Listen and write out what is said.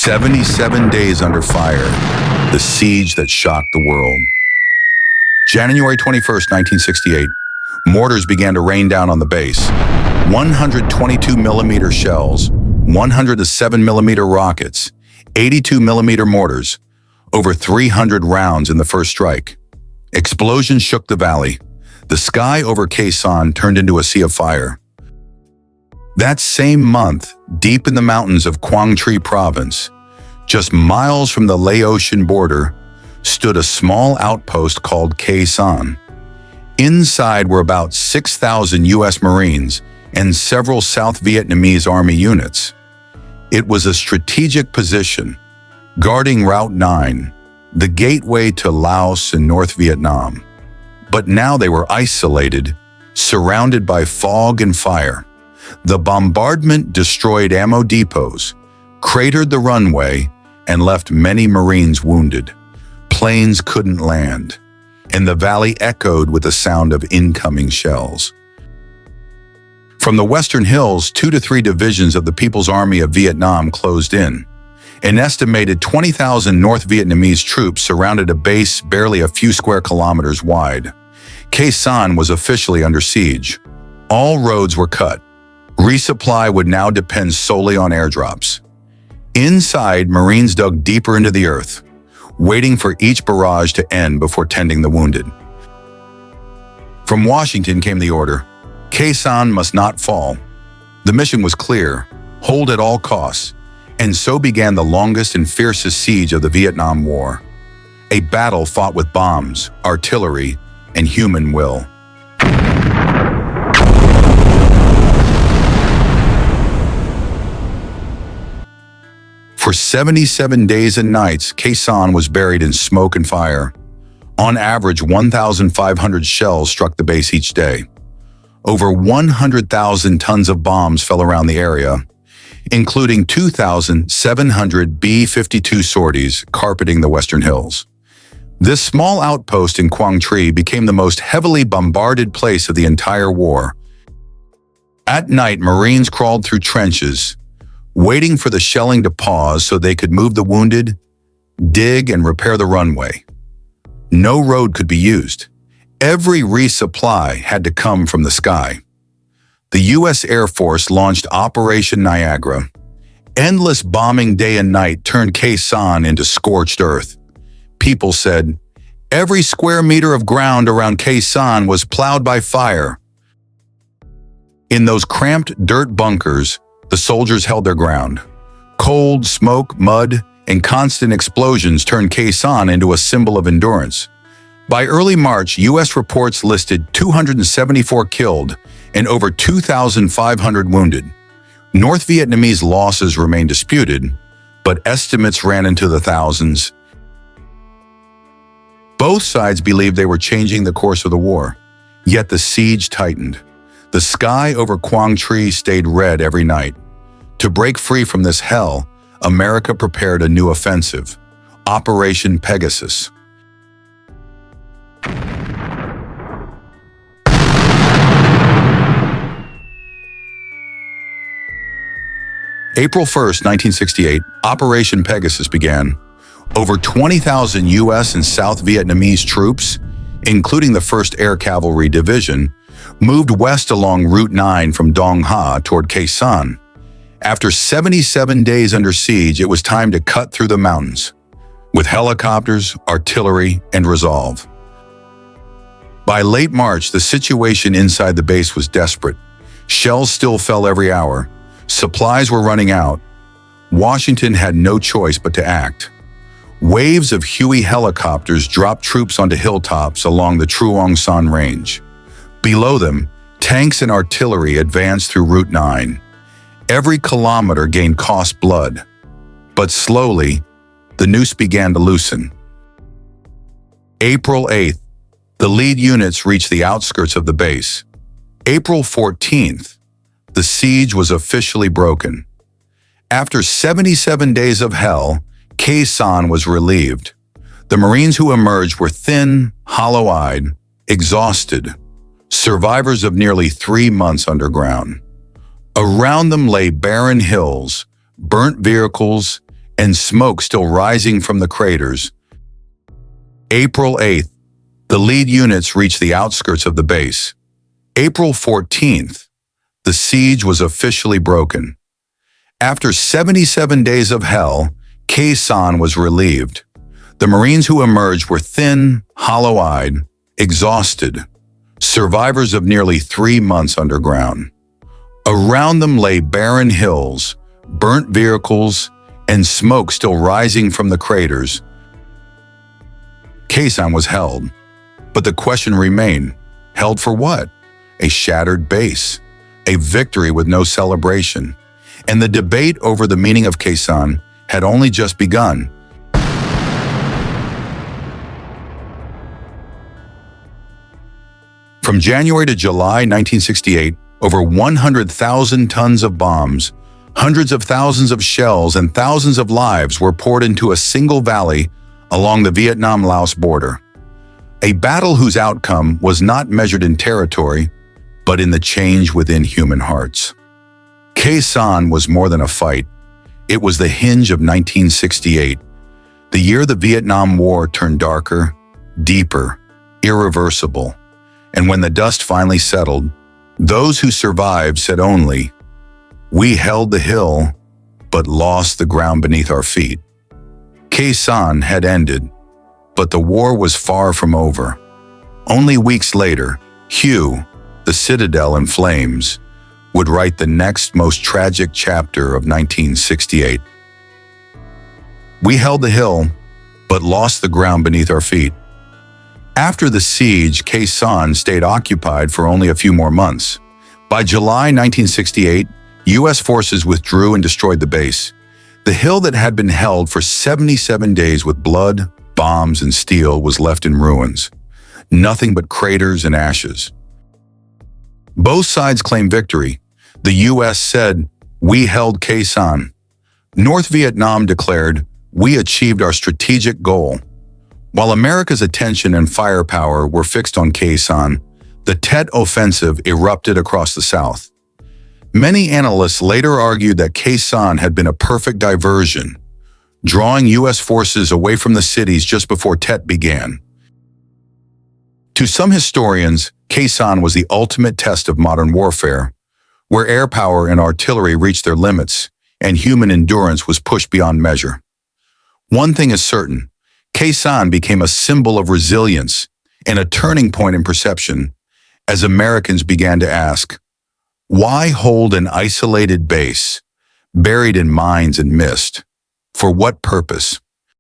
77 days under fire, the siege that shocked the world. January 21st, 1968, mortars began to rain down on the base. 122-millimeter shells, 107-millimeter rockets, 82-millimeter mortars, over 300 rounds in the first strike. Explosions shook the valley. The sky over Khe Sanh turned into a sea of fire. That same month, deep in the mountains of Quảng Trị province, just miles from the Laotian border, stood a small outpost called Khe Sanh. Inside were about 6,000 U.S. Marines and several South Vietnamese Army units. It was a strategic position, guarding Route 9, the gateway to Laos and North Vietnam. But now they were isolated, surrounded by fog and fire. The bombardment destroyed ammo depots, cratered the runway, and left many Marines wounded. Planes couldn't land, and the valley echoed with the sound of incoming shells. From the western hills, 2 to 3 divisions of the People's Army of Vietnam closed in. An estimated 20,000 North Vietnamese troops surrounded a base barely a few square kilometers wide. Khe Sanh was officially under siege. All roads were cut. Resupply would now depend solely on airdrops. Inside, Marines dug deeper into the earth, waiting for each barrage to end before tending the wounded. From Washington came the order: Khe Sanh must not fall. The mission was clear: hold at all costs. And so began the longest and fiercest siege of the Vietnam War. A battle fought with bombs, artillery, and human will. For 77 days and nights, Khe Sanh was buried in smoke and fire. On average, 1,500 shells struck the base each day. Over 100,000 tons of bombs fell around the area, including 2,700 B-52 sorties carpeting the western hills. This small outpost in Quảng Trị became the most heavily bombarded place of the entire war. At night, Marines crawled through trenches, waiting for the shelling to pause so they could move the wounded, dig and repair the runway. No road could be used. Every resupply had to come from the sky. The U.S. Air Force launched Operation Niagara. Endless bombing day and night turned Khe Sanh into scorched earth. People said, every square meter of ground around Khe Sanh was plowed by fire. In those cramped dirt bunkers, the soldiers held their ground. Cold, smoke, mud, and constant explosions turned Khe Sanh into a symbol of endurance. By early March, U.S. reports listed 274 killed and over 2,500 wounded. North Vietnamese losses remained disputed, but estimates ran into the thousands. Both sides believed they were changing the course of the war, yet the siege tightened. The sky over Quảng Trị stayed red every night. To break free from this hell, America prepared a new offensive, Operation Pegasus. April 1st, 1968, Operation Pegasus began. Over 20,000 U.S. and South Vietnamese troops, including the 1st Air Cavalry Division, moved west along Route 9 from Dong Ha toward Khe Sanh. After 77 days under siege, it was time to cut through the mountains, with helicopters, artillery, and resolve. By late March, the situation inside the base was desperate. Shells still fell every hour. Supplies were running out. Washington had no choice but to act. Waves of Huey helicopters dropped troops onto hilltops along the Truong Son Range. Below them, tanks and artillery advanced through Route 9. Every kilometer gained cost blood. But slowly, the noose began to loosen. April 8th, the lead units reached the outskirts of the base. April 14th, the siege was officially broken. After 77 days of hell, Khe Sanh was relieved. The Marines who emerged were thin, hollow-eyed, exhausted, survivors of nearly 3 months underground. Around them lay barren hills, burnt vehicles, and smoke still rising from the craters. April 8th, the lead units reached the outskirts of the base. April 14th, the siege was officially broken. After 77 days of hell, Khe Sanh was relieved. The Marines who emerged were thin, hollow-eyed, exhausted, survivors of nearly 3 months underground. Around them lay barren hills, burnt vehicles, and smoke still rising from the craters. Khe Sanh was held, but the question remained, held for what? A shattered base, a victory with no celebration, and the debate over the meaning of Khe Sanh had only just begun. From January to July 1968, over 100,000 tons of bombs, hundreds of thousands of shells, and thousands of lives were poured into a single valley along the Vietnam-Laos border. A battle whose outcome was not measured in territory, but in the change within human hearts. Khe Sanh was more than a fight. It was the hinge of 1968, the year the Vietnam War turned darker, deeper, irreversible. And when the dust finally settled, those who survived said only, "We held the hill, but lost the ground beneath our feet." Khe Sanh had ended, but the war was far from over. Only weeks later, Hue, the citadel in flames, would write the next most tragic chapter of 1968. We held the hill, but lost the ground beneath our feet. After the siege, Khe Sanh stayed occupied for only a few more months. By July 1968, U.S. forces withdrew and destroyed the base. The hill that had been held for 77 days with blood, bombs, and steel was left in ruins. Nothing but craters and ashes. Both sides claimed victory. The U.S. said, "We held Khe Sanh." North Vietnam declared, "We achieved our strategic goal." While America's attention and firepower were fixed on Khe Sanh, the Tet Offensive erupted across the South. Many analysts later argued that Khe Sanh had been a perfect diversion, drawing U.S. forces away from the cities just before Tet began. To some historians, Khe Sanh was the ultimate test of modern warfare, where air power and artillery reached their limits and human endurance was pushed beyond measure. One thing is certain, Khe Sanh became a symbol of resilience and a turning point in perception as Americans began to ask, why hold an isolated base, buried in mines and mist? For what purpose?